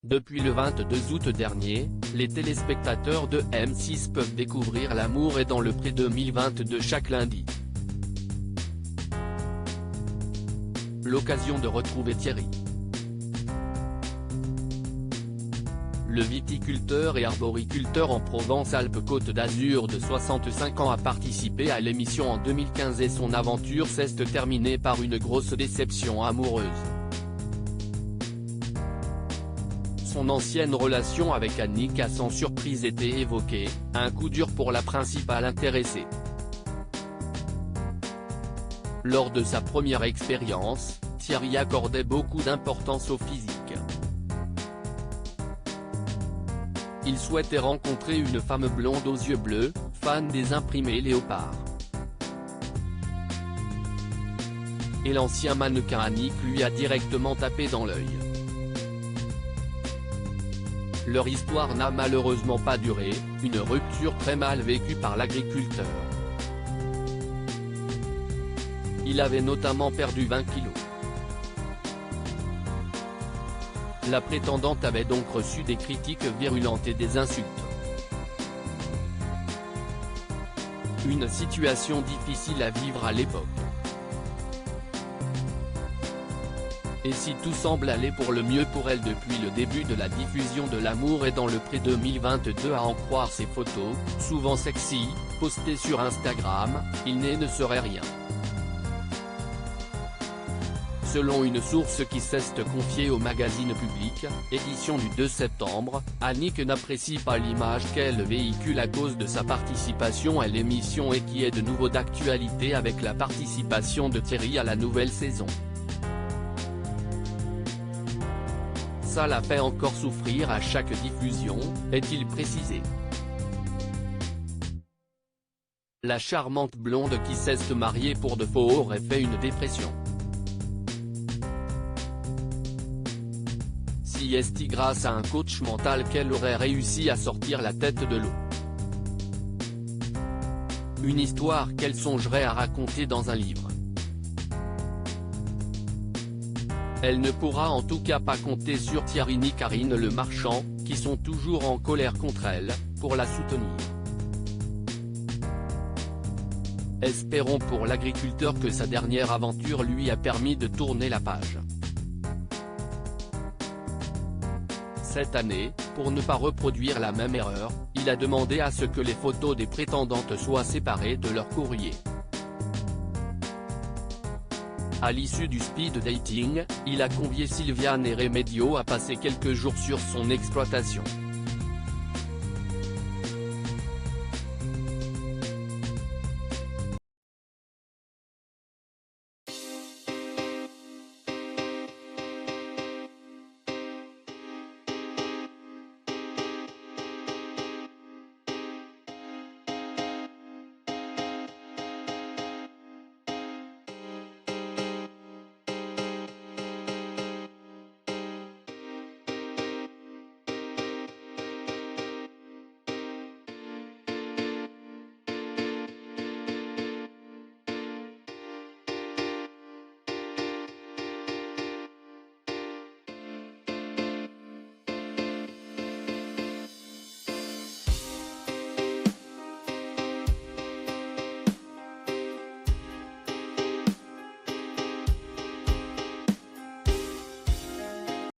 Depuis le 22 août dernier, les téléspectateurs de M6 peuvent découvrir L'amour est dans le pré 2022 chaque lundi. L'occasion de retrouver Thierry. Le viticulteur et arboriculteur en Provence-Alpes-Côte d'Azur de 65 ans a participé à l'émission en 2015 et son aventure s'est terminée par une grosse déception amoureuse. Son ancienne relation avec Annick a sans surprise été évoquée, un coup dur pour la principale intéressée. Lors de sa première expérience, Thierry accordait beaucoup d'importance au physique. Il souhaitait rencontrer une femme blonde aux yeux bleus, fan des imprimés léopard. Et l'ancien mannequin Annick lui a directement tapé dans l'œil. Leur histoire n'a malheureusement pas duré, une rupture très mal vécue par l'agriculteur. Il avait notamment perdu 20 kilos. La prétendante avait donc reçu des critiques virulentes et des insultes. Une situation difficile à vivre à l'époque. Et si tout semble aller pour le mieux pour elle depuis le début de la diffusion de L'amour est dans le pré 2022 à en croire ses photos, souvent sexy, postées sur Instagram, il ne serait rien. Selon une source qui s'est confiée au magazine Public, édition du 2 septembre, Annick n'apprécie pas l'image qu'elle véhicule à cause de sa participation à l'émission et qui est de nouveau d'actualité avec la participation de Thierry à la nouvelle saison. Ça la fait encore souffrir à chaque diffusion, est-il précisé. La charmante blonde qui s'est mariée pour de faux aurait fait une dépression. Si est grâce à un coach mental qu'elle aurait réussi à sortir la tête de l'eau. Une histoire qu'elle songerait à raconter dans un livre. Elle ne pourra en tout cas pas compter sur Thierry ni Karine Le Marchand, qui sont toujours en colère contre elle, pour la soutenir. Espérons pour l'agriculteur que sa dernière aventure lui a permis de tourner la page. Cette année, pour ne pas reproduire la même erreur, il a demandé à ce que les photos des prétendantes soient séparées de leur courrier. À l'issue du speed dating, il a convié Sylviane et Remedio à passer quelques jours sur son exploitation.